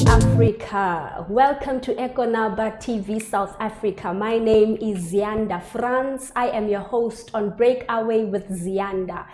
Africa. Welcome to Ekonaba TV South Africa. My name is Zianda Franz. I am your host on Breakaway with Zianda.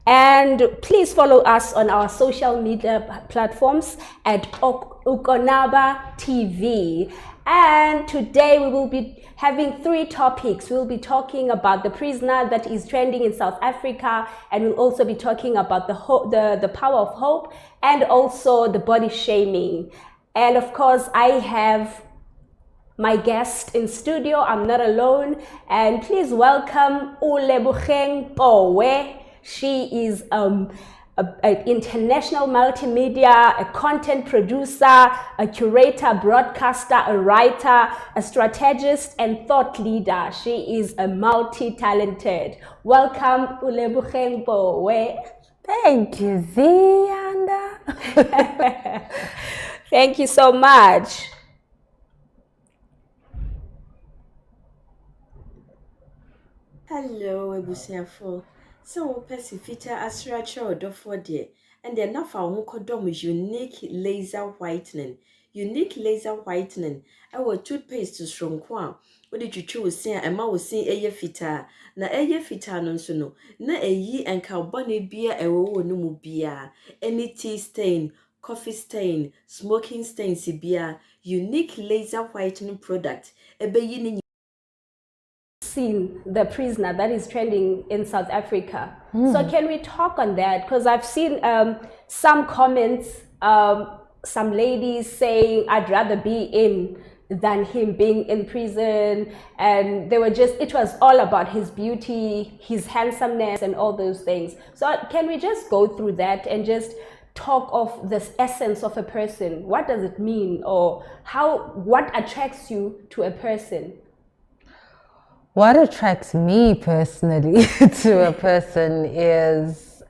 And please follow us on our social media platforms at Ekonaba TV. And today we will be having 3 topics. We'll be talking about the prisoner that is trending in South Africa, and we'll also be talking about the power of hope, and also the body shaming. And of course, I have my guest in studio. I'm not alone. And please welcome Ulebogeng Powe. She is an international multimedia, a content producer, a curator, broadcaster, a writer, a strategist, and thought leader. She is a multi-talented. Welcome, Ulebogeng Powe. Thank you, Zianda. Thank you so much. Hello, Ebusiafo. So, Pesifita Asracha or Dofodie, and then Nafa Honkodom is unique laser whitening. Unique laser whitening. Our toothpaste to strong qua. What did you choose? Say, and ma was saying a fita. Na eye fita non sono. Na a ye and carbonate beer a wo no mu beer. Any tea stain, coffee stain, smoking stain, beer. Unique laser whitening product. A bayin Seen the prisoner that is trending in South Africa. So can we talk on that? Because I've seen some comments, some ladies saying I'd rather be in than him being in prison, and they were it was all about his beauty, his handsomeness, and all those things. So can we just go through that and just talk of the essence of a person? What does it mean, or what attracts you to a person? What attracts me personally to a person is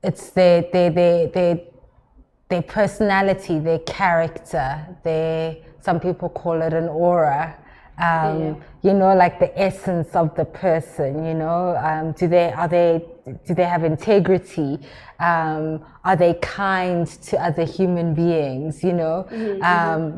it's their personality, their character, some people call it an aura. You know, like the essence of the person, you know, do they have integrity? Are they kind to other human beings, you know,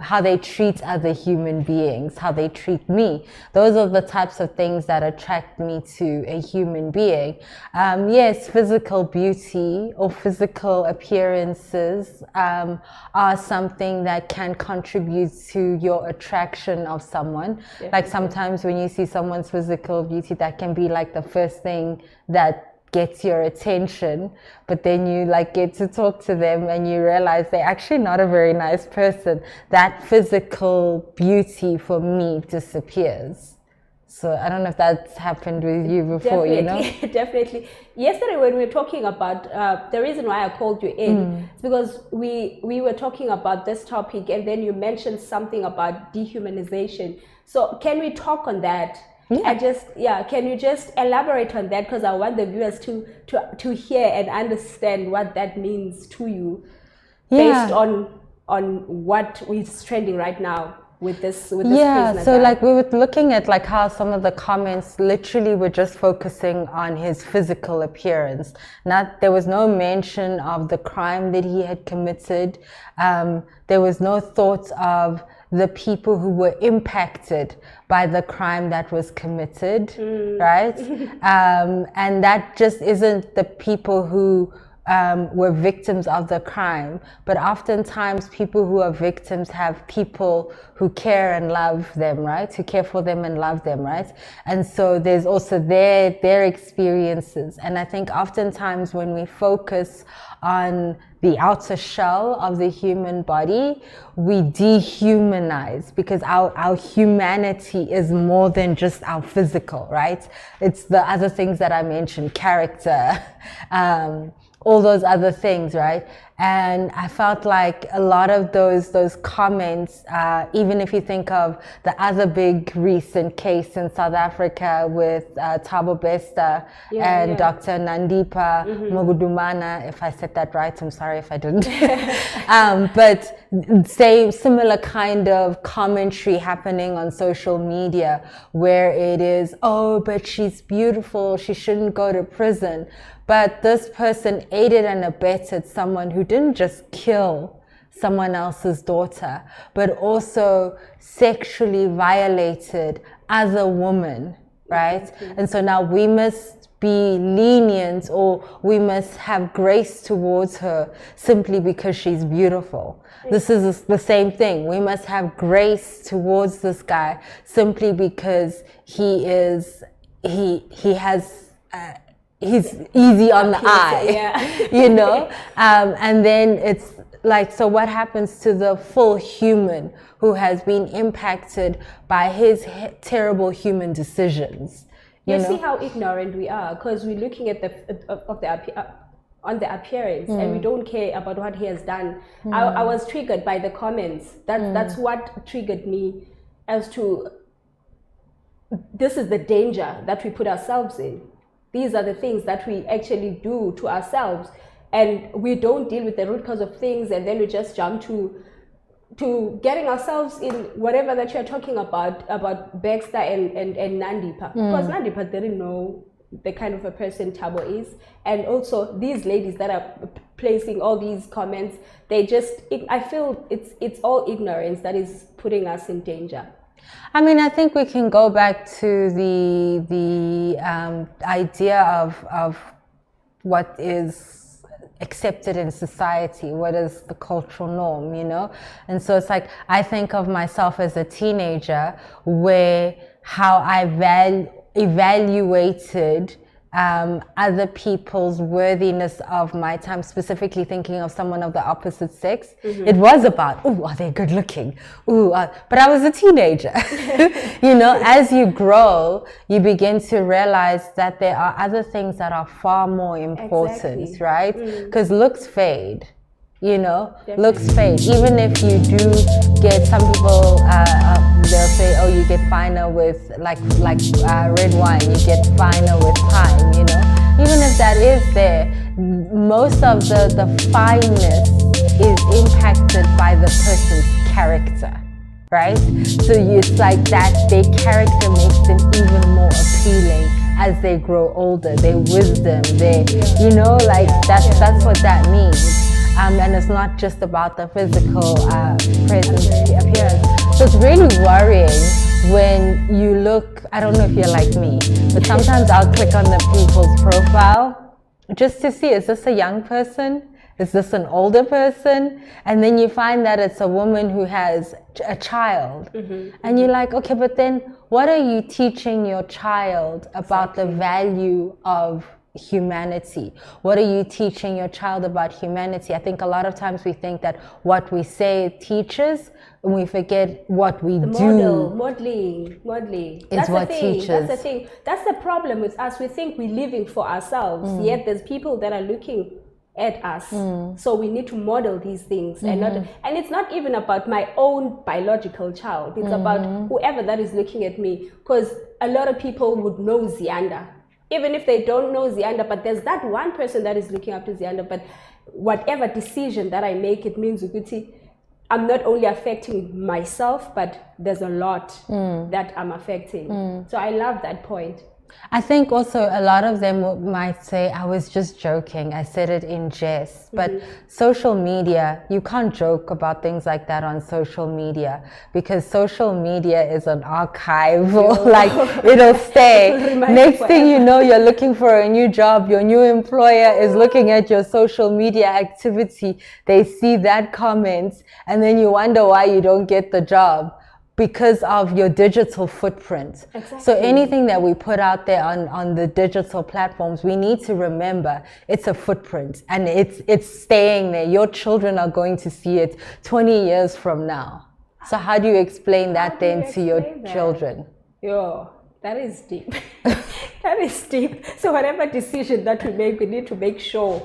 how they treat other human beings, how they treat me. Those are the types of things that attract me to a human being. Yes, physical beauty or physical appearances are something that can contribute to your attraction of someone. Definitely. Like sometimes when you see someone's physical beauty, that can be like the first thing that gets your attention, but then you like get to talk to them and you realize they're actually not a very nice person. That physical beauty for me disappears. So I don't know if that's happened with you before. Definitely, you know? Definitely. Yesterday when we were talking about the reason why I called you in is because we were talking about this topic, and then you mentioned something about dehumanization. So can we talk on that? Can you just elaborate on that, because I want the viewers to hear and understand what that means to you, based on what is trending right now with this prisoner so guy. like we were looking at like how some of the comments literally were just focusing on his physical appearance. There was no mention of the crime that he had committed. There was no thought of the people who were impacted by the crime that was committed, right? And that just isn't the people who were victims of the crime, but oftentimes people who are victims have people who care and love them, right? Who care for them and love them, right? And so there's also their experiences. And I think oftentimes when we focus on the outer shell of the human body, we dehumanize, because our humanity is more than just our physical, right? It's the other things that I mentioned, character, all those other things, right? And I felt like a lot of those comments, even if you think of the other big recent case in South Africa with Thabo Bester and Dr. Nandipa Mogudumana, if I said that right, I'm sorry if I didn't. But similar kind of commentary happening on social media, where it is, oh, but she's beautiful, she shouldn't go to prison. But this person aided and abetted someone who didn't just kill someone else's daughter, but also sexually violated other women, right? And so now we must be lenient, or we must have grace towards her simply because she's beautiful. This is the same thing. We must have grace towards this guy simply because he's easy on the eye, you know? And then it's like, so what happens to the full human who has been impacted by his terrible human decisions? You know? See how ignorant we are, because we're looking at on the appearance, and we don't care about what he has done. I was triggered by the comments. That's what triggered me, as to, this is the danger that we put ourselves in. These are the things that we actually do to ourselves, and we don't deal with the root cause of things, and then we just jump to getting ourselves in whatever that you're talking about Baxter and Nandipa. Because Nandipa didn't know the kind of a person Thabo is, and also these ladies that are placing all these comments, I feel it's all ignorance that is putting us in danger. I mean, I think we can go back to the idea of what is accepted in society, what is the cultural norm, you know? And so it's like, I think of myself as a teenager, where how I evaluated other people's worthiness of my time, specifically thinking of someone of the opposite sex. It was about, oh, are they good looking? But I was a teenager. You know, as you grow, you begin to realize that there are other things that are far more important, right? Because looks fade. You know, looks fade. Even if you do get, some people, they'll say, oh, you get finer with like red wine, you get finer with time, you know. Even if that is there, most of the fineness is impacted by the person's character, right? So it's like that, their character makes them even more appealing as they grow older, their wisdom, you know, like that's what that means. And it's not just about the physical presence, appearance. So it's really worrying when you look, I don't know if you're like me, but sometimes I'll click on the people's profile just to see, is this a young person? Is this an older person? And then you find that it's a woman who has a child. And you're like, okay, but then what are you teaching your child about the value of humanity? What are you teaching your child about humanity? I think a lot of times we think that what we say teaches, and we forget what we do. Modeling. That's what teaches. That's the thing. That's the problem with us. We think we're living for ourselves, yet there's people that are looking at us. So we need to model these things, and it's not even about my own biological child. It's about whoever that is looking at me, because a lot of people would know Zianda, even if they don't know Zianda, but there's that one person that is looking up to Zianda. But whatever decision that I make, it means I'm not only affecting myself, but there's a lot that I'm affecting. So I love that point. I think also a lot of them might say, I was just joking, I said it in jest. But social media, you can't joke about things like that on social media, because social media is an archive, like it'll stay. Next thing you know, you're looking for a new job, your new employer is looking at your social media activity, they see that comment, and then you wonder why you don't get the job. Because of your digital footprint. Exactly. So anything that we put out there on the digital platforms, we need to remember it's a footprint, and it's staying there. Your children are going to see it 20 years from now. So how do you explain that then to your children? Yo, that is deep. That is deep. So whatever decision that we make, we need to make sure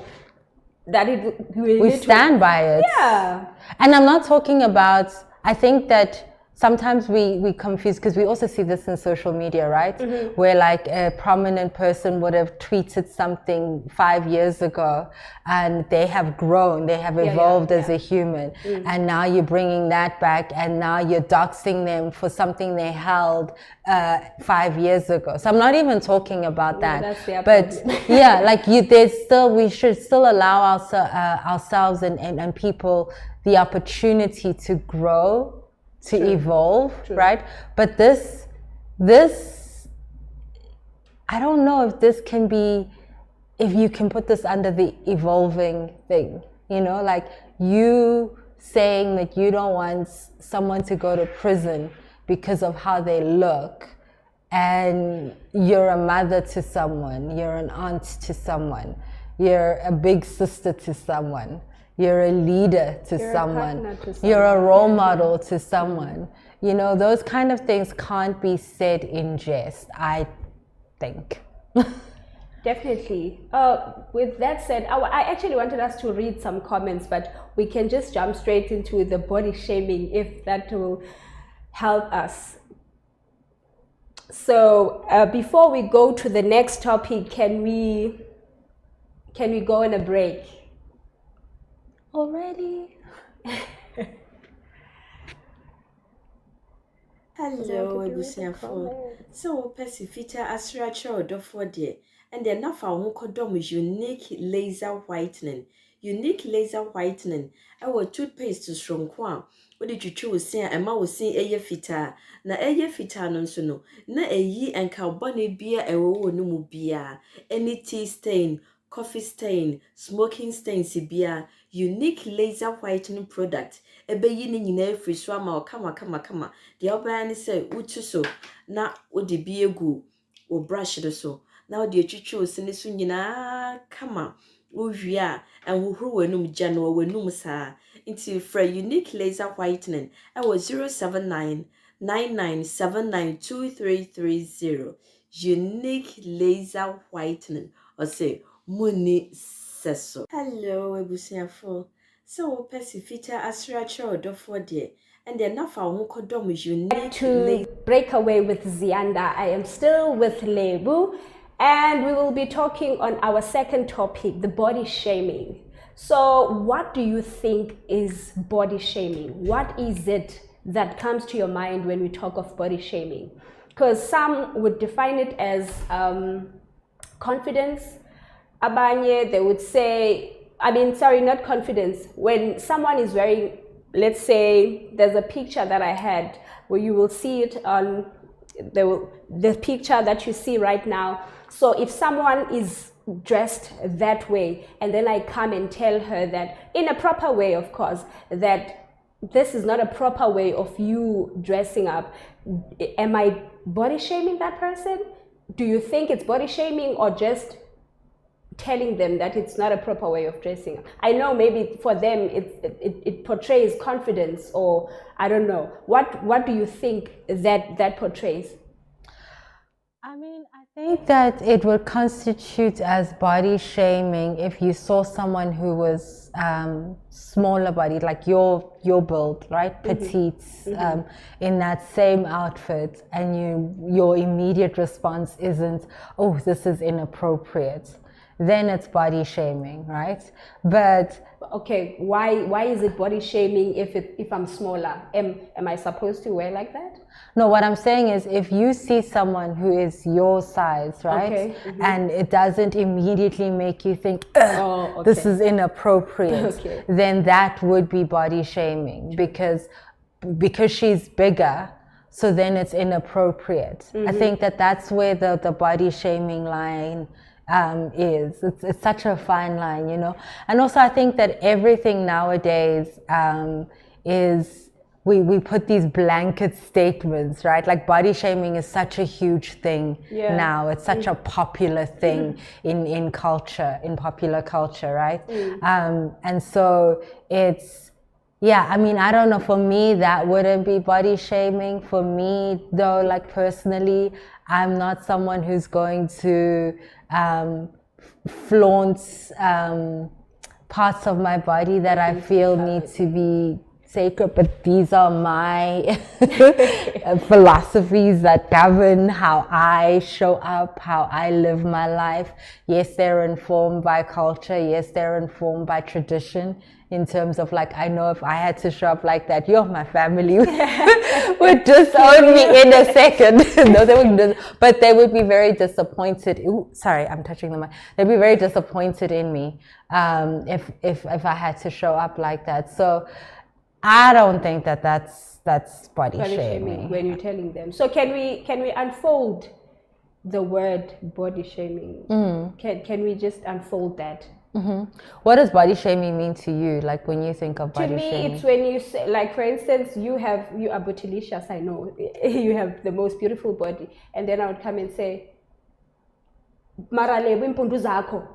that we stand by it. Yeah. And I'm not talking about, I think that sometimes we confuse, because we also see this in social media, right? Where like a prominent person would have tweeted something 5 years ago, and they have grown, they have evolved as a human. And now you're bringing that back, and now you're doxing them for something they held 5 years ago. So I'm not even talking about that. That's their but problem. yeah, like we should still allow ourselves and people the opportunity to grow, to evolve, right? But this, I don't know if this can be, if you can put this under the evolving thing, you know, like you saying that you don't want someone to go to prison because of how they look, and you're a mother to someone, you're an aunt to someone, you're a big sister to someone, you're a leader to someone, you're a role model to someone. You know, those kind of things can't be said in jest, I think. Definitely. With that said, I actually wanted us to read some comments, but we can just jump straight into the body shaming if that will help us. So before we go to the next topic, can we go on a break? Already? Hello, Ebusiafo. So, Pesifita Asracha Odofo de, and then Nafa Honkodom is unique laser whitening. Unique laser whitening. Our toothpaste to strong quan. What did you choose? Say, Emma was saying a fita. Na fita non sono. Na and carbonic beer a no beer. Any tea stain, coffee stain, smoking stain, sibia. Unique laser whitening product. Ebe yini nyina free swama o kama. The obani say utu so na odi bi egu o brush do so. Na odi etwitwe osini so nyina kama. Uwia enhuhuru wenum gya no wenum saa. Inti fra unique laser whitening. I was 07999792330. Unique laser whitening. Or say muni seso. Hello, Ebusiafo. So Pesifita Asracha Odofo de, and then Nafa Honkodom is unique to break away with Zianda. I am still with Lebu, and we will be talking on our second topic, the body shaming. So what do you think is body shaming? What is it that comes to your mind when we talk of body shaming? Because some would define it as confidence. Abanye, they would say, not confidence. When someone is wearing, let's say, there's a picture that I had where you will see it on the picture that you see right now. So if someone is dressed that way, and then I come and tell her that, in a proper way, of course, that this is not a proper way of you dressing up, am I body shaming that person? Do you think it's body shaming, or just telling them that it's not a proper way of dressing? I know maybe for them it portrays confidence, or I don't know. What do you think that portrays? I mean, I think that it would constitute as body shaming if you saw someone who was smaller body, like your build, right, petite, in that same outfit, and your immediate response isn't, oh, this is inappropriate. Then it's body shaming, right? But okay, why is it body shaming if I'm smaller? Am I supposed to wear like that? no, what I'm saying is if you see someone who is your size, right? Okay. And it doesn't immediately make you think, this is inappropriate, Okay. then that would be body shaming because she's bigger, so then it's inappropriate. I think that's where the body shaming line is. It's such a fine line, you know. And also I think that everything nowadays is we put these blanket statements, right? Like body shaming is such a huge thing now. It's such a popular thing in culture, in popular culture, right? And so it's, yeah, I mean, I don't know, for me, that wouldn't be body shaming. For me, though, like personally, I'm not someone who's going to flaunt parts of my body that I feel need to be sacred, but these are my philosophies that govern how I show up, how I live my life. Yes, they're informed by culture. Yes, they're informed by tradition, in terms of like, I know if I had to show up like that, my family would disown me in a second. No, they wouldn't, but they would be very disappointed. Ooh, sorry, I'm touching the mic. They'd be very disappointed in me if I had to show up like that. So I don't think that's body shaming when you're telling them. So can we unfold the word body shaming? Can we just unfold that? What does body shaming mean to you? Like when you think of body shaming? To me, it's when you say, like for instance, you are bootylicious, I know. You have the most beautiful body. And then I would come and say, Marale, wimpundu zako.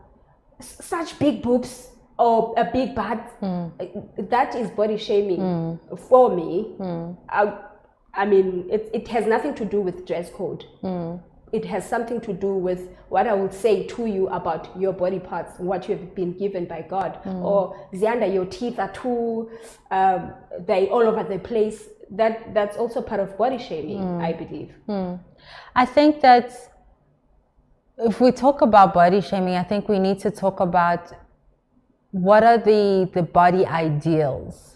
Such big boobs or a big butt. That is body shaming for me. I mean, it has nothing to do with dress code. It has something to do with what I would say to you about your body parts, what you have been given by God. Or Zianda, your teeth are too, they all over the place. That's also part of body shaming, I believe. I think that if we talk about body shaming, I think we need to talk about what are the body ideals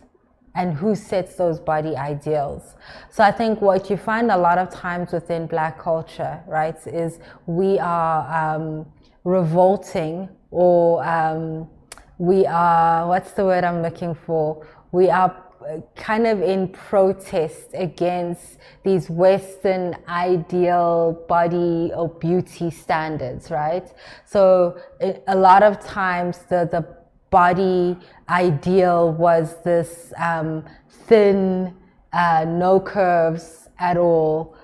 and who sets those body ideals. So I think what you find a lot of times within Black culture, right, is we are revolting, or we are, what's the word I'm looking for? We are kind of in protest against these Western ideal body or beauty standards, right? So a lot of times the body ideal was this thin, no curves at all,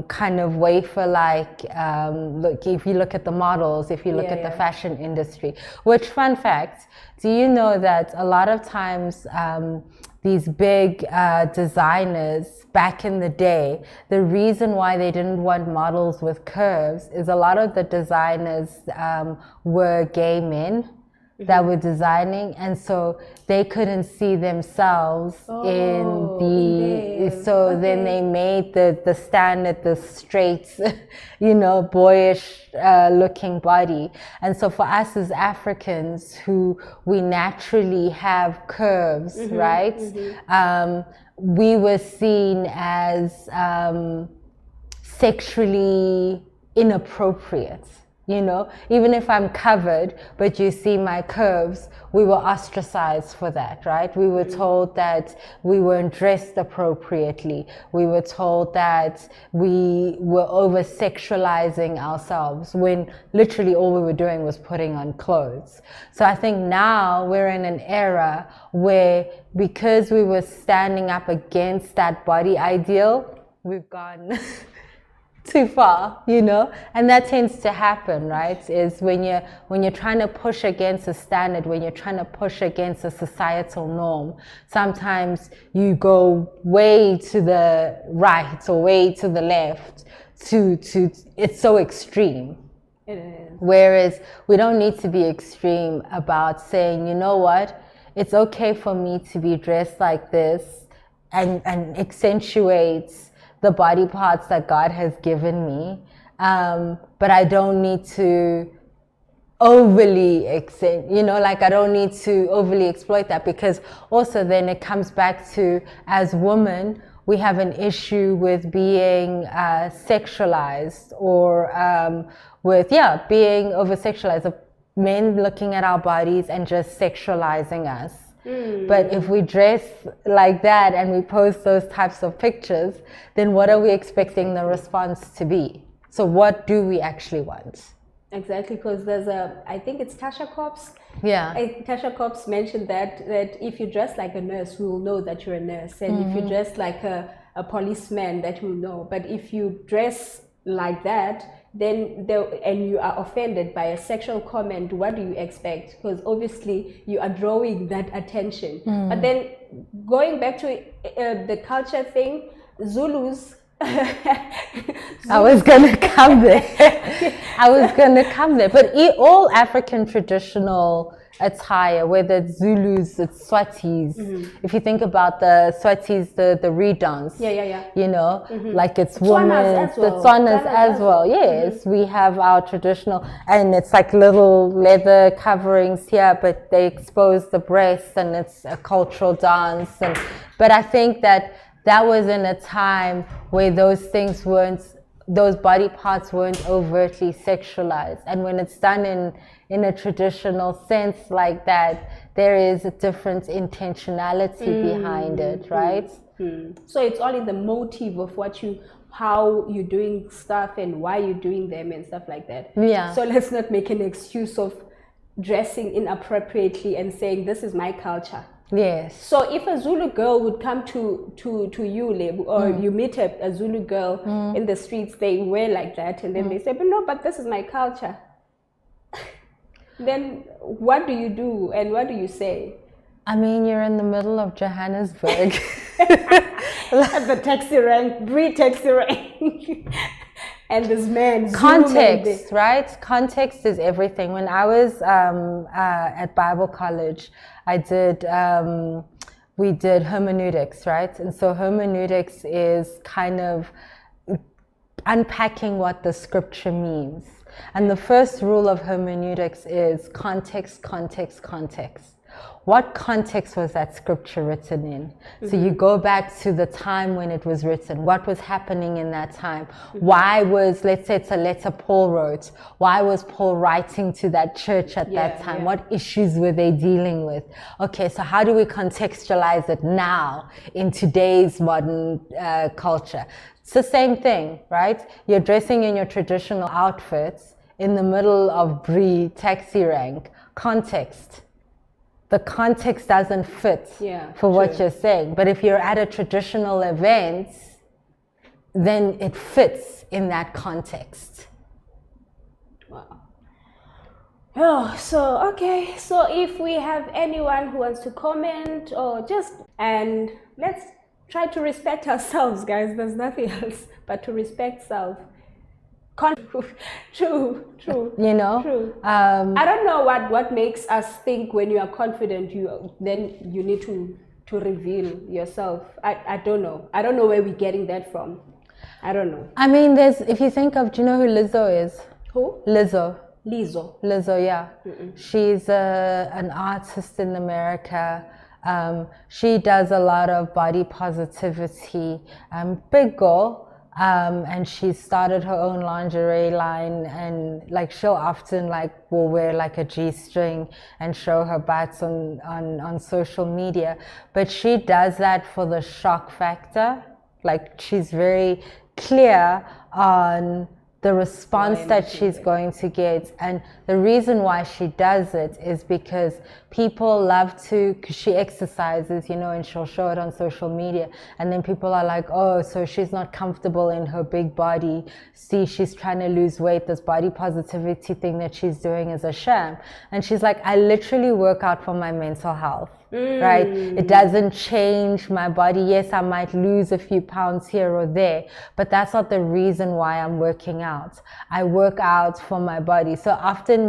kind of wafer-like. Look, if you look at the models, if you look at the fashion industry, which, fun fact, do you know that a lot of times these big designers back in the day, the reason why they didn't want models with curves is a lot of the designers were gay men that were designing, and so they couldn't see themselves then they made the standard, the straight, boyish looking body. And so for us as Africans, who we naturally have curves, right, we were seen as sexually inappropriate. Even if I'm covered, but you see my curves, we were ostracized for that, right? We were told that we weren't dressed appropriately. We were told that we were over-sexualizing ourselves when literally all we were doing was putting on clothes. So I think now we're in an era where, because we were standing up against that body ideal, we've gone too far, and that tends to happen, right? Is when you're trying to push against a standard, when you're trying to push against a societal norm, sometimes you go way to the right or way to the left it's so extreme. It is. Whereas we don't need to be extreme about saying, you know what, it's okay for me to be dressed like this and accentuates the body parts that God has given me. But I don't need to overly I don't need to overly exploit that, because also then it comes back to, as women, we have an issue with being sexualized, or being over sexualized, of men looking at our bodies and just sexualizing us. But if we dress like that and we post those types of pictures, then what are we expecting the response to be? So what do we actually want? Exactly, because I think it's Tasha Cobbs. Yeah. Tasha Cobbs mentioned that if you dress like a nurse, we will know that you're a nurse. And if you dress like a policeman, that we'll know. But if you dress like that, then and you are offended by a sexual comment, what do you expect? Because obviously you are drawing that attention. But then going back to the culture thing, Zulus, I was gonna come there. But all African traditional attire, whether it's Zulus, it's Swatis. If you think about the Swatis, the redance, you know, like it's women, the Tswanas as well. Yes, we have our traditional, and it's like little leather coverings here, but they expose the breasts, and it's a cultural dance. But I think that was in a time where those body parts weren't overtly sexualized. And when it's done in a traditional sense like that, there is a different intentionality behind it, right? So it's all in the motive of how you're doing stuff and why you're doing them and stuff like that. Yeah. So let's not make an excuse of dressing inappropriately and saying this is my culture. Yes. So if a Zulu girl would come to you, Lebu, or you meet a Zulu girl in the streets, they wear like that, and then they say, but this is my culture. Then what do you do and what do you say? I mean, you're in the middle of Johannesburg. At the taxi rank, taxi rank. And this man. Context, right? Context is everything. When I was at Bible college, we did hermeneutics, right? And so hermeneutics is kind of unpacking what the scripture means. And the first rule of hermeneutics is context, context, context. What context was that scripture written in? So you go back to the time when it was written. What was happening in that time? Why was, let's say it's a letter Paul wrote. Why was Paul writing to that church at that time? What issues were they dealing with? Okay, so how do we contextualize it now in today's modern culture? It's the same thing, right? You're dressing in your traditional outfits in the middle of taxi rank. Context. The context doesn't fit for what you're saying. But if you're at a traditional event, then it fits in that context. Wow. Oh, so if we have anyone who wants to comment and let's try to respect ourselves, guys. There's nothing else but to respect self. True. You know, true. I don't know what makes us think when you are confident, then you need to reveal yourself. I don't know. I don't know where we're getting that from. I don't know. I mean, if you think of, do you know who Lizzo is? Who? Lizzo, yeah. She's an artist in America. She does a lot of body positivity. Big girl. And she started her own lingerie line, and like she'll often will wear like a G-string and show her butts on social media. But she does that for the shock factor. Like she's very clear on the response that she's going to get. And the reason why she does it is because people love to, because she exercises, and she'll show it on social media. And then people are like, oh, so she's not comfortable in her big body. See, she's trying to lose weight. This body positivity thing that she's doing is a sham. And she's like, I literally work out for my mental health. right? It doesn't change my body. Yes, I might lose a few pounds here or there, but that's not the reason why I'm working out. I work out for my body. So often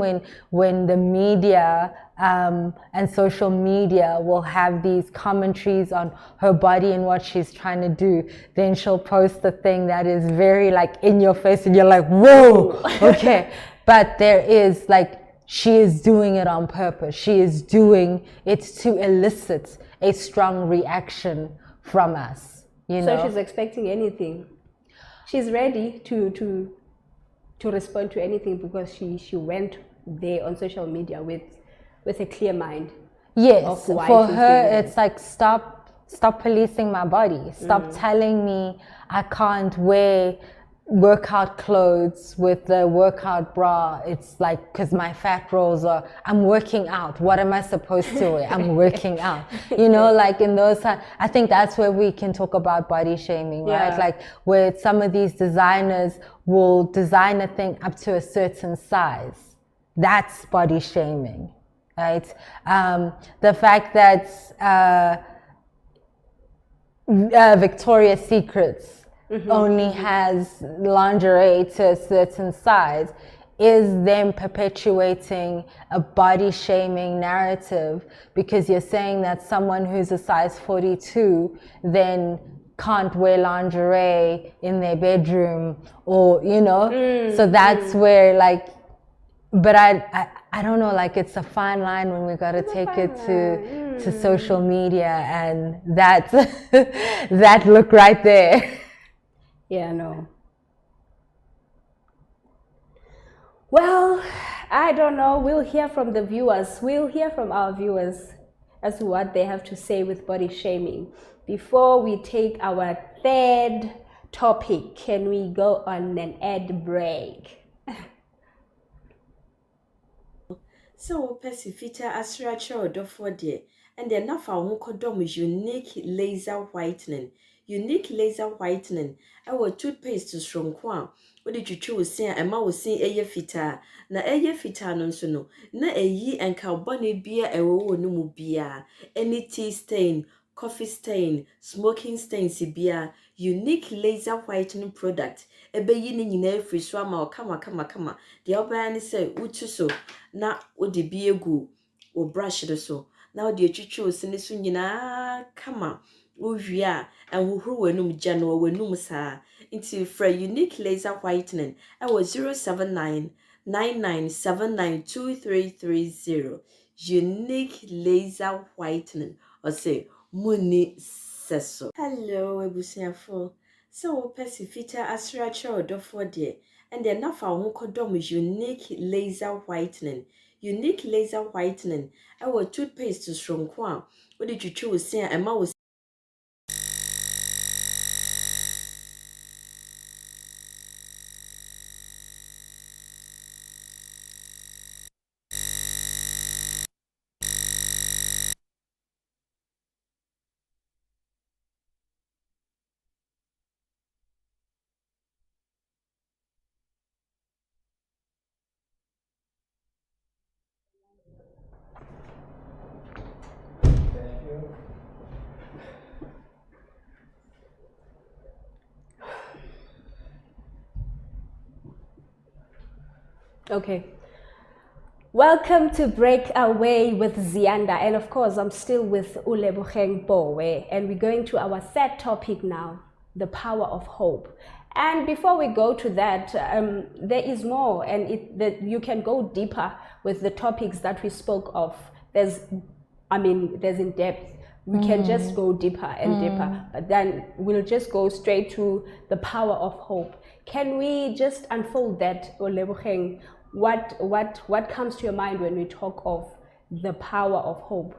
when the media and social media will have these commentaries on her body and what she's trying to do, then she'll post the thing that is very like in your face and you're like, whoa, okay. But there is like, she is doing it on purpose. She is doing it to elicit a strong reaction from us, you know? So she's expecting anything. She's ready to respond to anything because she went there on social media with a clear mind. Yes, for her, it's like, stop policing my body. Stop telling me I can't wear workout clothes with the workout bra. It's like, because my fat rolls are, I'm working out. What am I supposed to wear? I'm working out. You know, like in those, I think that's where we can talk about body shaming, right? Like where some of these designers will design a thing up to a certain size. That's body shaming, right? The fact that Victoria's Secrets only has lingerie to a certain size is them perpetuating a body shaming narrative, because you're saying that someone who's a size 42 then can't wear lingerie in their bedroom, or you know, so that's where like, but I don't know, like it's a fine line when we got to take it to social media, and that that look right there. Yeah, no. Well, I don't know. We'll hear from the viewers. We'll hear from our viewers as to what they have to say with body shaming. Before we take our third topic, can we go on an ad break? So, Pesifita Asracha or Dofodie, and then now for Kodom unique laser whitening. Unique laser whitening. Our toothpaste to strong quan. What did you choose? Saying, and ma was saying a fita. Na eye fita non sono. Na a ye and carbonate beer a wo no mu beer. Any tea stain, coffee stain, smoking stain, beer. Unique laser whitening product. Ebe yin in free swama or kama. The other say, utu so. Na odi bi egu o brush de so na odi etwitwe osini so nyina kama ohwia enhohoro wanum gya no wanum saa nti fra unique laser whitening I was 07999792330 unique laser whitening or say muni seso. Hello ebusiafo, so pesifita asracha odofo de and then nafa ho kodom unique laser whitening. Unique laser whitening. Our toothpaste to strong kwa. What did you choose? Say, Emma was. Okay. Welcome to Break Away with Zianda, and of course I'm still with Uleboheng Bowe, and we're going to our third topic now, the power of hope. And before we go to that, there is more, and that you can go deeper with the topics that we spoke of. There's in depth. We can just go deeper and deeper, but then we'll just go straight to the power of hope. Can we just unfold that, Uleboheng? What comes to your mind when we talk of the power of hope?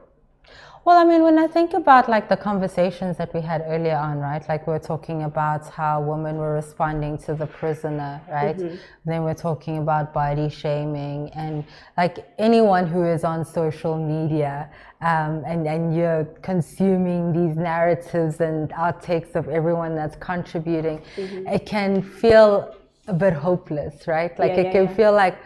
Well, I mean, when I think about like the conversations that we had earlier on, right? Like we're talking about how women were responding to the prisoner, right? Then we're talking about body shaming, and like anyone who is on social media and you're consuming these narratives and outtakes of everyone that's contributing, it can feel a bit hopeless, right? Like it can feel like,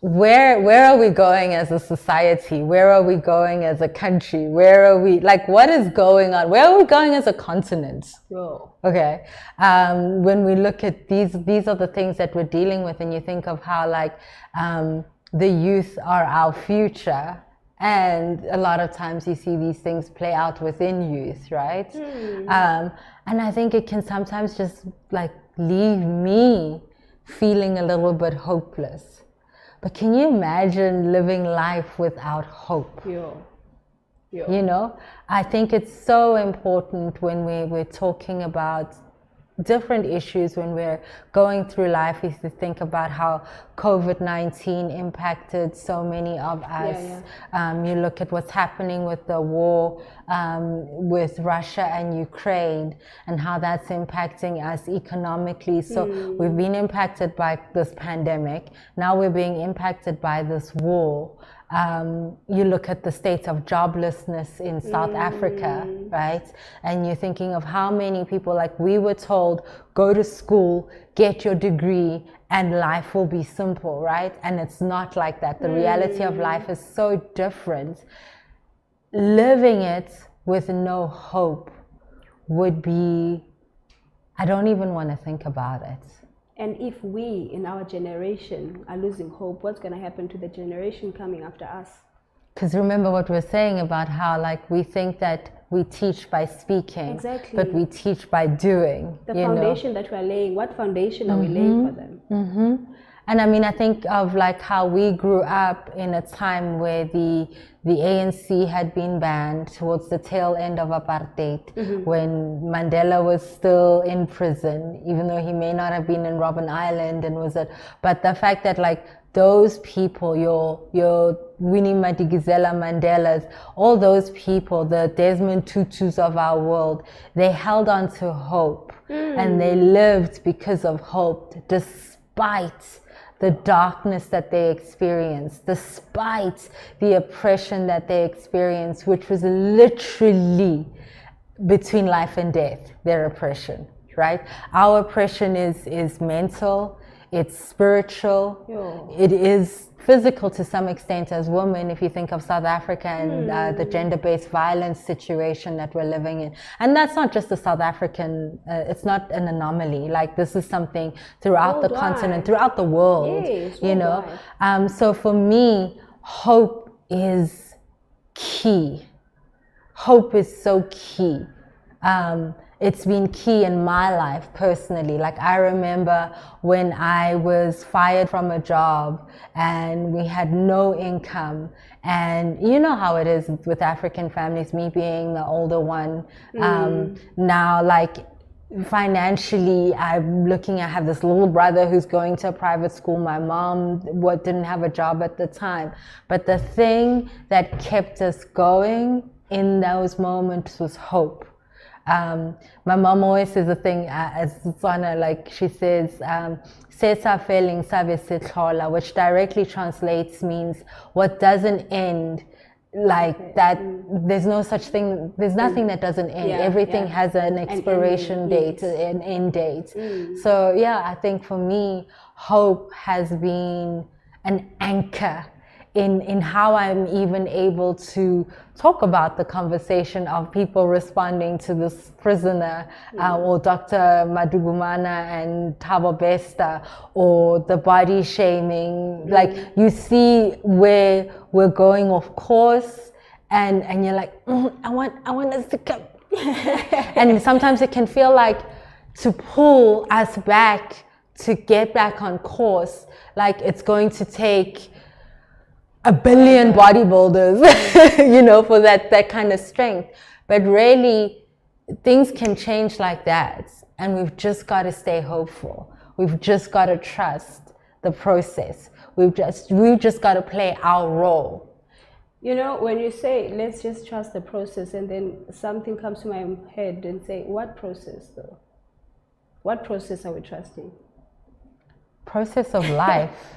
where are we going as a society? Where are we going as a country? Where are we, like, what is going on? Where are we going as a continent? Whoa. Okay. When we look at these are the things that we're dealing with, and you think of how, like, the youth are our future, and a lot of times you see these things play out within youth, right? And I think it can sometimes just, like, leave me feeling a little bit hopeless. But can you imagine living life without hope? Yeah. You know, I think it's so important when we're talking about different issues, when we're going through life, is to think about how COVID-19 impacted so many of us. You look at what's happening with the war with Russia and Ukraine, and how that's impacting us economically. So we've been impacted by this pandemic. Now we're being impacted by this war. You look at the state of joblessness in South Africa, right? And you're thinking of how many people, like, we were told, go to school, get your degree, and life will be simple, right? And it's not like that. The reality of life is so different. Living it with no hope would be, I don't even want to think about it. And if we in our generation are losing hope, what's going to happen to the generation coming after us? Because remember what we're saying about how, like, we think that we teach by speaking, exactly, but we teach by doing. The foundation that we're laying, what foundation are we laying for them? And I mean, I think of, like, how we grew up in a time where the ANC had been banned towards the tail end of apartheid, when Mandela was still in prison, even though he may not have been in Robben Island, and was it, but the fact that, like, those people, your Winnie Madikizela Mandelas, all those people, the Desmond Tutus of our world, they held on to hope, and they lived because of hope, despite the darkness that they experienced, despite the oppression that they experienced, which was literally between life and death, their oppression, right? Our oppression is mental, it's spiritual, it is physical to some extent as women, if you think of South Africa and the gender-based violence situation that we're living in. And that's not just a South African, it's not an anomaly. Like, this is something throughout the continent, throughout the world, you know. So for me, hope is key. Hope is so key. It's been key in my life personally. Like, I remember when I was fired from a job and we had no income, and you know how it is with African families, me being the older one, now, like, financially, I have this little brother who's going to a private school. My mom didn't have a job at the time, but the thing that kept us going in those moments was hope. My mom always says a thing, as Tswana, like, she says, "Sesa feeling sabe setlola," which directly translates means what doesn't end. Like that, there's no such thing, there's nothing that doesn't end. Everything has an expiration date, an end date. So yeah, I think for me, hope has been an anchor in how I'm even able to talk about the conversation of people responding to this prisoner, or Dr. Madugumana and Thabo Bester, or the body shaming. Like, you see where we're going off course, and you're like, I want us to come. And sometimes it can feel like, to pull us back, to get back on course, like it's going to take 1 billion bodybuilders, you know, for that kind of strength. But really, things can change like that. And we've just got to stay hopeful. We've just got to trust the process. We've just got to play our role. You know, when you say, let's just trust the process, and then something comes to my head and say, what process though? What process are we trusting? Process of life.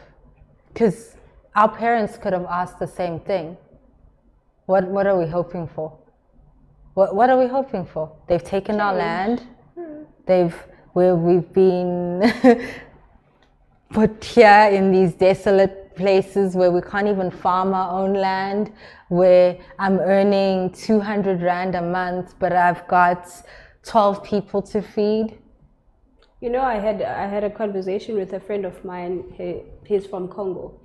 Because our parents could have asked the same thing. What are we hoping for? What are we hoping for? They've taken our land. We've been put here in these desolate places where we can't even farm our own land, where I'm earning 200 Rand a month, but I've got 12 people to feed. You know, I had a conversation with a friend of mine. He's from Congo,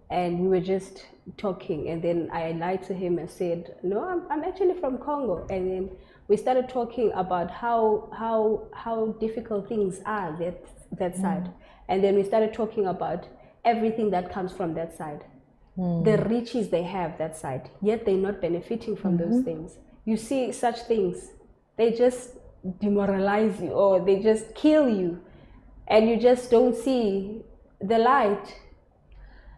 and we were just talking, and then I lied to him and said, "No, I'm actually from Congo." And then we started talking about how difficult things are that side, and then we started talking about everything that comes from that side, the riches they have that side, yet they're not benefiting from those things. You see such things, they just demoralize you or they just kill you, and you just don't see the light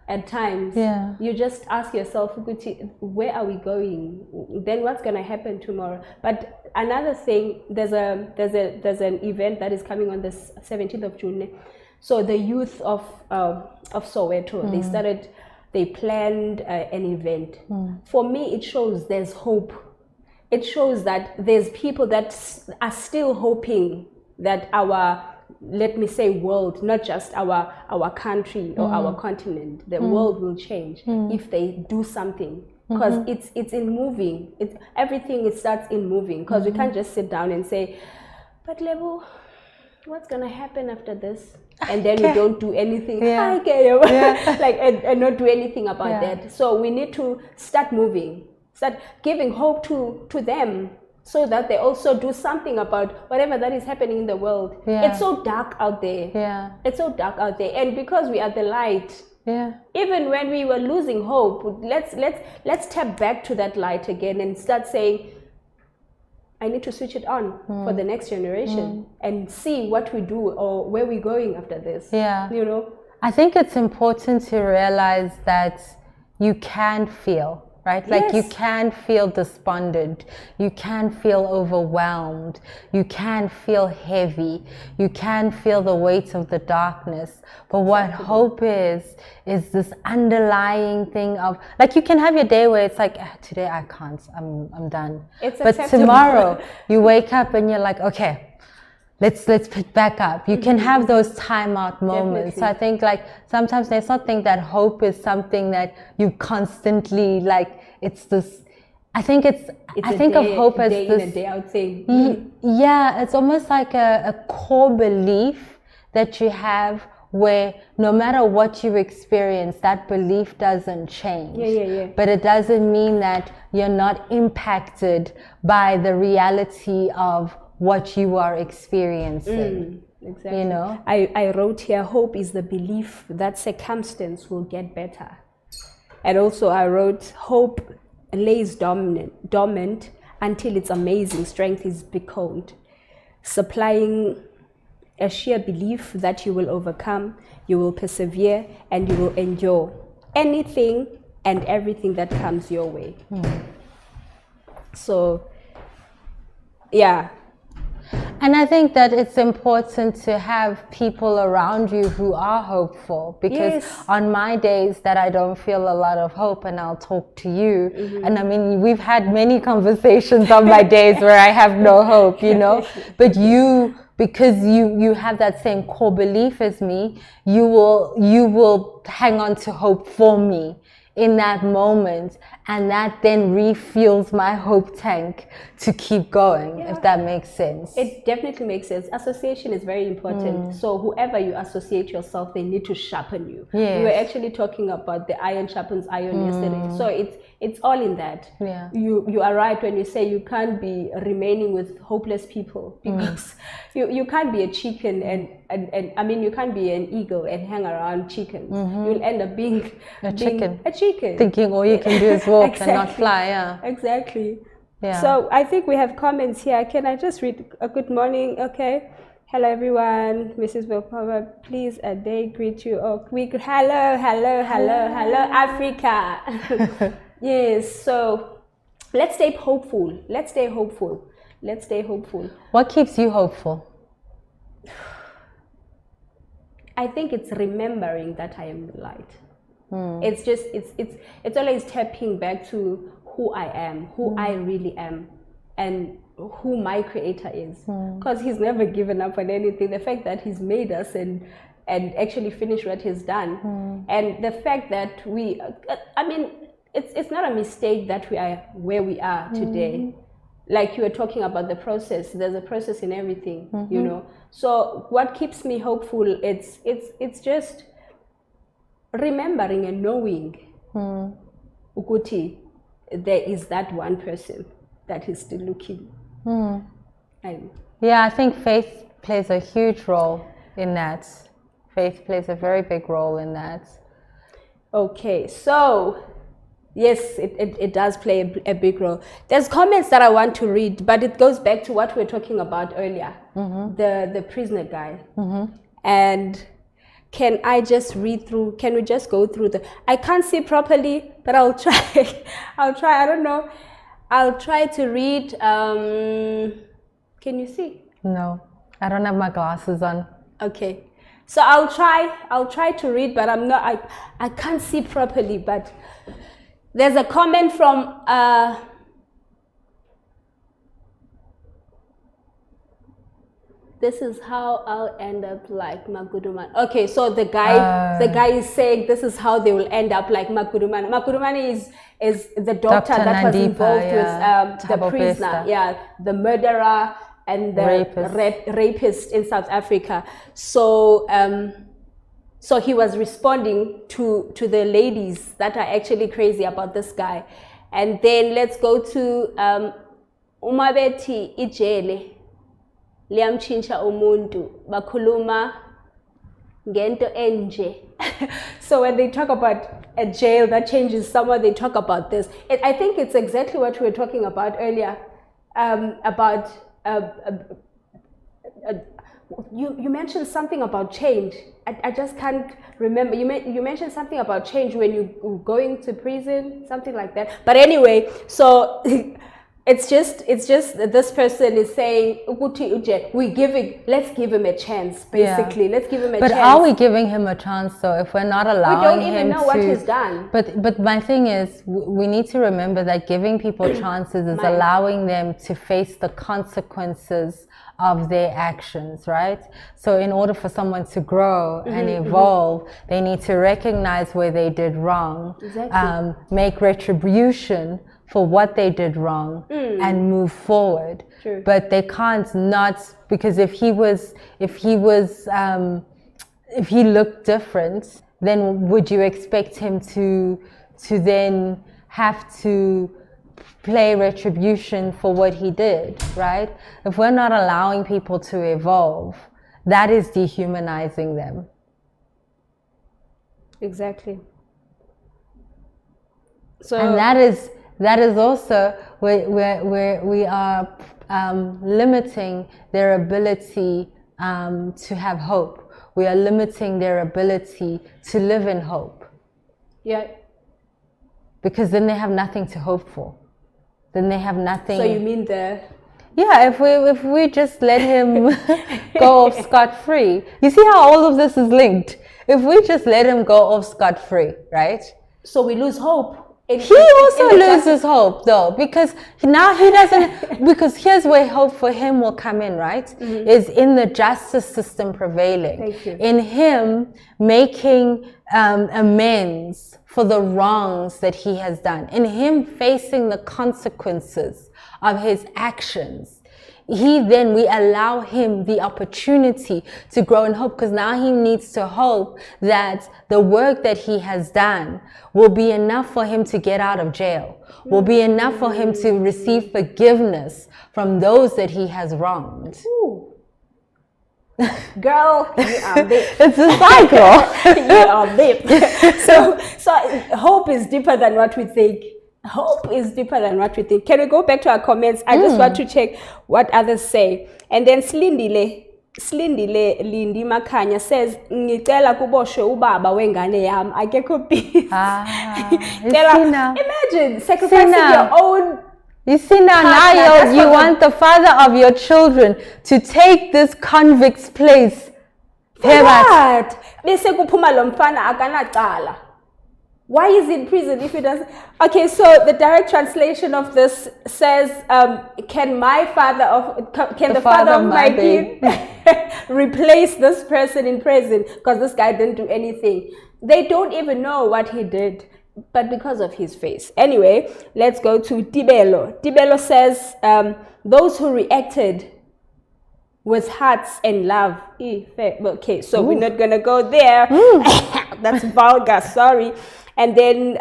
at times. You just ask yourself, where are we going? Then what's going to happen tomorrow? But another thing, there's an event that is coming on the 17th of June. So the youth of Soweto, they planned an event. For me, it shows there's hope. It shows that there's people that are still hoping that our, let me say, world, not just our country or our continent, the world will change if they do something. Because it's in moving. Everything it starts in moving. Because we can't just sit down and say, but Lebo, what's gonna happen after this? And then we don't do anything. And not do anything about that. So we need to start moving. Start giving hope to them, so that they also do something about whatever that is happening in the world. It's so dark out there. It's so dark out there, and because we are the light, even when we were losing hope, let's tap back to that light again and start saying, I need to switch it on for the next generation and see what we do or where we're going after this. You know, I think it's important to realize that you can feel. Right? Like you can feel despondent, you can feel overwhelmed, you can feel heavy, you can feel the weight of the darkness. But what hope is this underlying thing of, like, you can have your day where it's like, today I can't, I'm done. But tomorrow you wake up and you're like, okay, let's pick back up. You can have those timeout moments. So I think, like, sometimes let's not think that hope is something that you constantly, like, it's this, I think of hope as day this, in and day out thing. Yeah, it's almost like a core belief that you have where no matter what you experience, that belief doesn't change. But it doesn't mean that you're not impacted by the reality of what you are experiencing. Exactly. You know, I wrote here, hope is the belief that circumstance will get better. And also I wrote, hope lays dormant until its amazing strength is beckoned, supplying a sheer belief that you will overcome, you will persevere, and you will endure anything and everything that comes your way. So, yeah. And I think that it's important to have people around you who are hopeful, because on my days that I don't feel a lot of hope, and I'll talk to you, and I mean, we've had many conversations on my days where I have no hope, you know, but you, because you have that same core belief as me, you will hang on to hope for me in that moment, and that then refuels my hope tank to keep going, if that makes sense. It definitely makes sense. Association is very important. So whoever you associate yourself, they need to sharpen you. We were actually talking about the iron sharpens iron yesterday. So it's all in that. You are right when you say you can't be remaining with hopeless people, because you can't be a chicken and I mean, you can't be an eagle and hang around chickens. You'll end up being a chicken. Thinking all you can do is walk and not fly. Exactly. So I think we have comments here. Can I just read a good morning? Okay. Hello everyone. Mrs. Wilpova, please a day greet you. Oh, hello Africa. Yes. So let's stay hopeful. Let's stay hopeful. What keeps you hopeful? I think it's remembering that I am the light. It's just it's always tapping back to who I am, who I really am, and who my creator is. Because he's never given up on anything. The fact that he's made us and and actually finish what he's done. And the fact that it's not a mistake that we are where we are today. Like you were talking about the process, there's a process in everything, you know. So what keeps me hopeful, it's just remembering and knowing Ukuti, there is that one person that is still looking. Yeah, I think faith plays a huge role in that. Faith plays a very big role in that. Okay, so yes, it does play a big role. There's comments that I want to read, but it goes back to what we were talking about earlier, the prisoner guy. And can I just read through, can we just go through I can't see properly, but I'll try. I'll try, I don't know. I'll try to read, can you see? No, I don't have my glasses on. Okay. So I'll try to read, but I can't see properly, but there's a comment from this is how I'll end up like Maguduman. Okay, so the guy is saying this is how they will end up like Maguduman. Maguduman is the doctor that was involved with the prisoner, the murderer and the rapist in South Africa. So so he was responding to the ladies that are actually crazy about this guy. And then let's go to Umabeti Ijele liyamchincha umuntu bakhuluma ngento enje. So when they talk about a jail that changes someone, they talk about this. I think it's exactly what we were talking about earlier, about you mentioned something about change. I just can't remember. You mentioned something about change when you going to prison, something like that. But anyway, so it's just this person is saying, let's give him a chance, basically. Let's give him a chance. But are we giving him a chance though if we're not allowing him to? We don't even know what he's done. But my thing is, we need to remember that giving people chances is allowing them to face the consequences of their actions, right? So in order for someone to grow and evolve, they need to recognize where they did wrong, make retribution for what they did wrong and move forward. True. But they can't not, because if he looked different, then would you expect him to then have to play retribution for what he did, right? If we're not allowing people to evolve, that is dehumanizing them. Exactly. So, and that is also where we are limiting their ability to have hope. We are limiting their ability to live in hope. Yeah. Because then they have nothing to hope for. Then they have nothing. So you mean if we just let him go off scot-free. You see how all of this is linked? If we just let him go off scot-free, right? So we lose hope. He also loses hope though, because now he doesn't, because here's where hope for him will come in, right? Is in the justice system prevailing. Thank you. In him making amends for the wrongs that he has done. In him facing the consequences of his actions. We allow him the opportunity to grow in hope, because now he needs to hope that the work that he has done will be enough for him to get out of jail, will be enough for him to receive forgiveness from those that he has wronged. Ooh. Girl, you are big. It's a cycle. You are big. So hope is deeper than what we think. Hope is deeper than what we think. Can we go back to our comments? I just want to check what others say. And then Slindile Lindi Makanya says, ngicela kuboshwe ubaba wengane yami akekho busy. Imagine sacrificing your own. You see now you want the father of your children to take this convict's place. What? Bese kuphuma lo mfana akanacala. Why is he in prison if he doesn't? Okay, so the direct translation of this says, can the father of my kid replace this person in prison because this guy didn't do anything? They don't even know what he did, but because of his face. Anyway, let's go to Tibelo. Tibelo says, those who reacted with hearts and love. Okay, so we're not gonna go there. That's vulgar, sorry. And then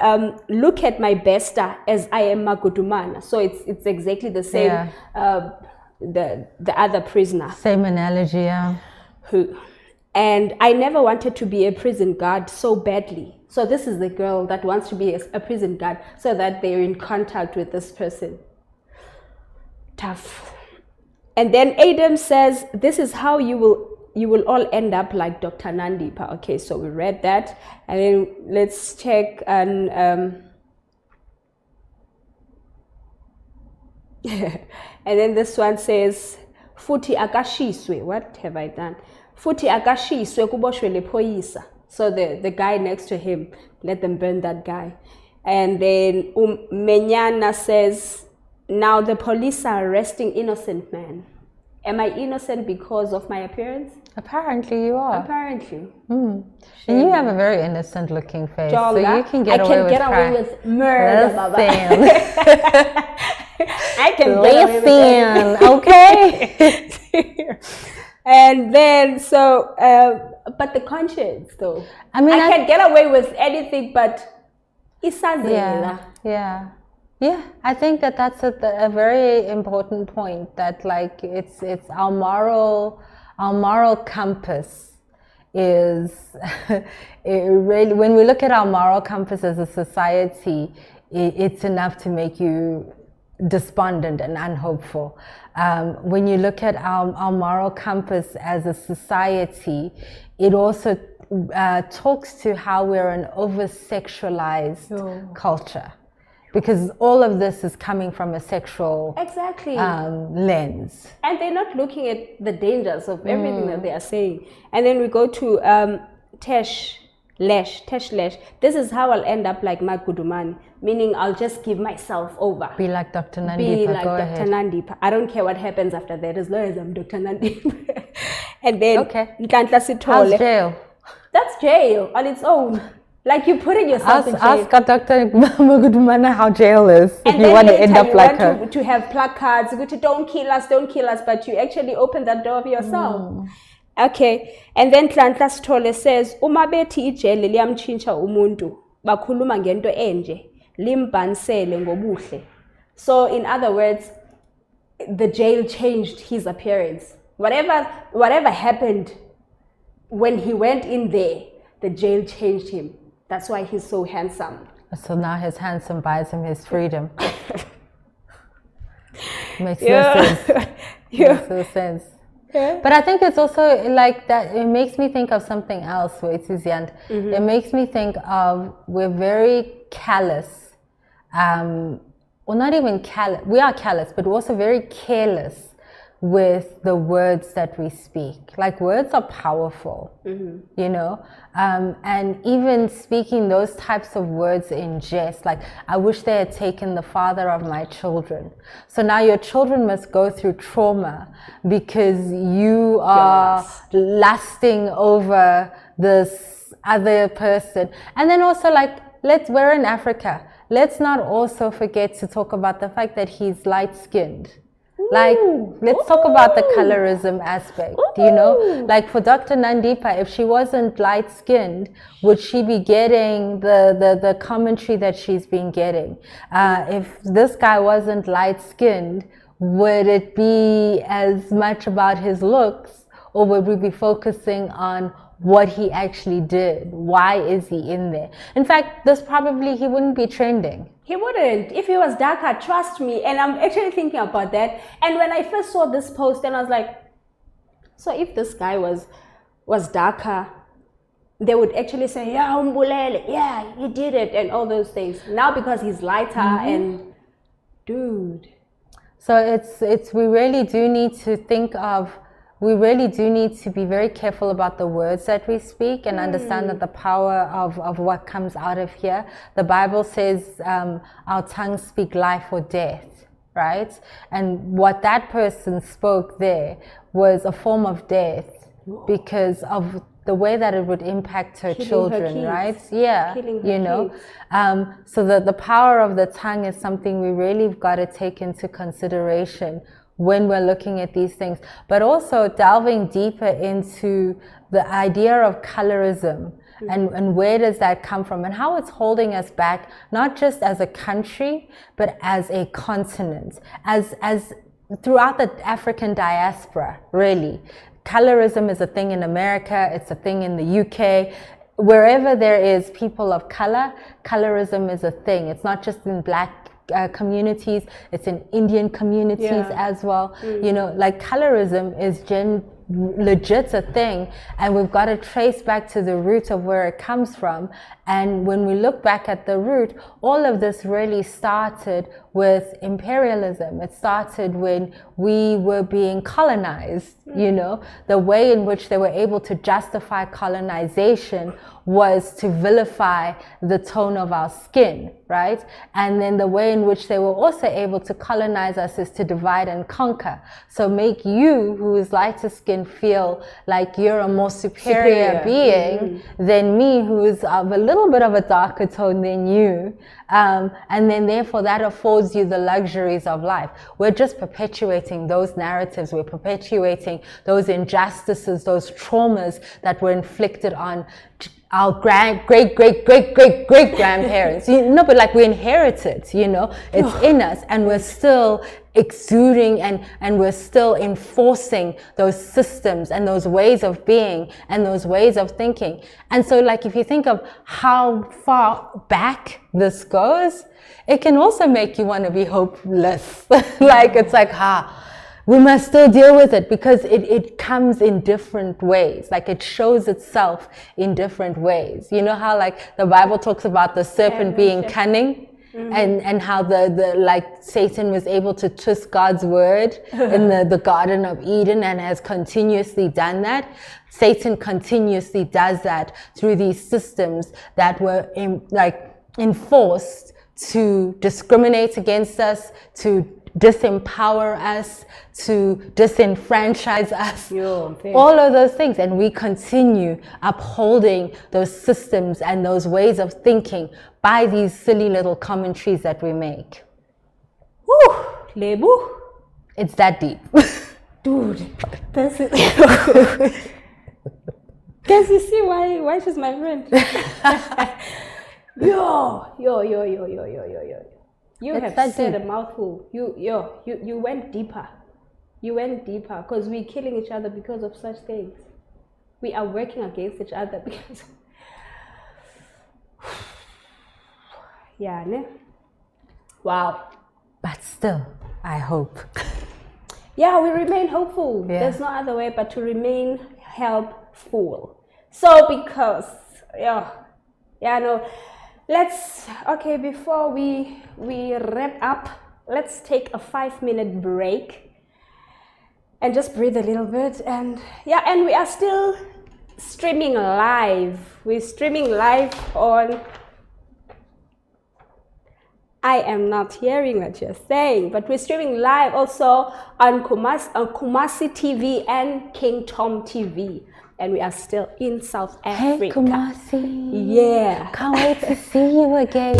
look at my besta as I am Magudumana. So it's exactly the same. The other prisoner. Same analogy, yeah. And I never wanted to be a prison guard so badly. So this is the girl that wants to be a prison guard so that they're in contact with this person. Tough. And then Adam says, this is how you will all end up like Dr. Nandipa. Okay, so we read that. And then let's check and and then this one says, Futi akashiswe. What have I done? Futi akashiswe kuboshwe lephoyisa. So the guy next to him, let them burn that guy. And then Menyana says, now the police are arresting innocent men. Am I innocent because of my appearance? Apparently you are. Apparently. And you have a very innocent looking face. Jonga, so you can get away with crime. I can get away with murder, Baba. I can get away with okay. And then, so, but the conscience though. I mean, I can get away with anything, but isazela. Yeah, I think that's a very important point, that like it's our moral compass is it really, when we look at our moral compass as a society, it's enough to make you despondent and unhopeful. When you look at our moral compass as a society, it also talks to how we're an over-sexualized culture. Because all of this is coming from a sexual lens. And they're not looking at the dangers of everything that they are saying. And then we go to Tesh Lesh. This is how I'll end up like Magudumani, meaning I'll just give myself over. Be like Dr. Nandipa. Be like Dr. Nandipa. I don't care what happens after that as long as I'm Dr. Nandipa. And then how's jail? That's jail on its own. Like you putting yourself in jail. Ask Dr. Magudumana how jail is if you want to end up like her. To have placards, go to don't kill us, but you actually open that door for yourself. Okay, and then Tlantla Stole says, Umabeti ijele liyamchincha umuntu, bakhuluma ngento enje, limbansele ngobuhle. So in other words, the jail changed his appearance. Whatever happened when he went in there, the jail changed him. That's why he's so handsome. So now his handsome buys him his freedom. Makes no sense. Makes no sense. Yeah. But I think it's also like that, it makes me think of something else, It makes me think of, we're very callous. Well, not even callous, we are callous, but we're also very careless with the words that we speak. Like, words are powerful, you know, and even speaking those types of words in jest, like, I wish they had taken the father of my children. So now your children must go through trauma because you are lusting over this other person. And then also, like, we're in Africa. Let's not also forget to talk about the fact that he's light-skinned. Like, let's talk about the colorism aspect, you know? Like, for Dr. Nandipa, if she wasn't light-skinned, would she be getting the commentary that she's been getting? If this guy wasn't light-skinned, would it be as much about his looks, or would we be focusing on what he actually did? Why is he in there? In fact, he wouldn't be trending. He wouldn't. If he was darker, trust me. And I'm actually thinking about that. And when I first saw this post, and I was like, so if this guy was darker, they would actually say, yeah, umbulele, yeah, he did it, and all those things. Now because he's lighter and dude. So we really do need to think of we really do need to be very careful about the words that we speak and understand that the power of what comes out of here. The Bible says our tongues speak life or death, right? And what that person spoke there was a form of death because of the way that it would impact her children, right? Yeah, you know. So the power of the tongue is something we really have got to take into consideration when we're looking at these things, but also delving deeper into the idea of colorism and where does that come from and how it's holding us back, not just as a country, but as a continent, as throughout the African diaspora, really. Colorism is a thing in America, it's a thing in the UK. Wherever there is people of color, colorism is a thing. It's not just in black communities, it's in Indian communities as well. You know, like colorism is legit a thing, and we've got to trace back to the root of where it comes from. And when we look back at the root, all of this really started with imperialism. It started when we were being colonized, you know. The way in which they were able to justify colonization was to vilify the tone of our skin, right? And then the way in which they were also able to colonize us is to divide and conquer. So make you, who is lighter skin, feel like you're a more superior being than me, who is of a little bit of a darker tone than you. And then therefore that affords you the luxuries of life. We're just perpetuating those narratives. We're perpetuating those injustices, those traumas that were inflicted on our great grandparents. You know, but like we inherit it, you know, it's in us, and we're still exuding and we're still enforcing those systems and those ways of being and those ways of thinking. And so like if you think of how far back this goes, it can also make you want to be hopeless. Like it's like, we must still deal with it because it comes in different ways. Like it shows itself in different ways. You know how like the Bible talks about the serpent being cunning? And how the like Satan was able to twist God's word in the Garden of Eden and has continuously done that. Satan continuously does that through these systems that were enforced to discriminate against us, to disempower us, to disenfranchise us, all of those things. And we continue upholding those systems and those ways of thinking by these silly little commentaries that we make. Woo! Lebu? It's that deep. Dude, that's it. Guys, you see why she's my friend? Yo. You have said a mouthful. You went deeper. You went deeper because we're killing each other because of such things. We are working against each other because. Yeah, ne? Wow. But still, I hope. Yeah, we remain hopeful. Yeah. There's no other way but to remain helpful. So because, before we wrap up, let's take a 5-minute break and just breathe a little bit. And we are still streaming live. We're streaming live on, I am not hearing what you're saying, but we're streaming live also on Kumasi TV and King Tom TV. And we are still in South Africa. Hey, Kumasi. Yeah. Can't wait to see you again.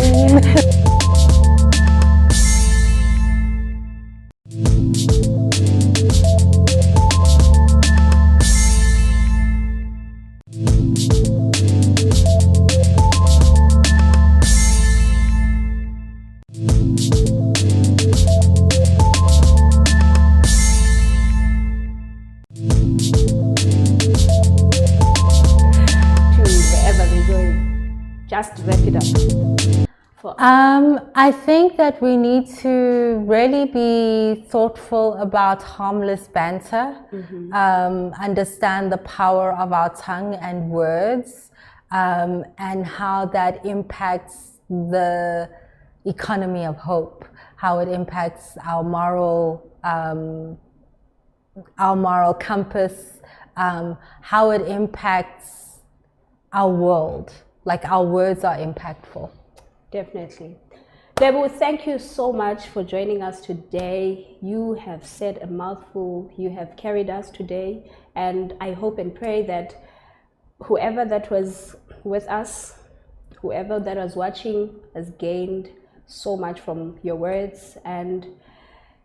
Just wrap it up. I think that we need to really be thoughtful about harmless banter, understand the power of our tongue and words, and how that impacts the economy of hope, how it impacts our moral our moral compass, how it impacts our world. Like our words are impactful. Definitely. Debu, thank you so much for joining us today. You have said a mouthful. You have carried us today. And I hope and pray that whoever that was with us, whoever that was watching, has gained so much from your words. And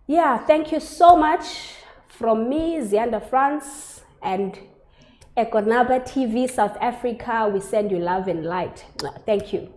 yeah, thank you so much from me, Zianda France, and Ekonaba TV South Africa. We send you love and light. Thank you.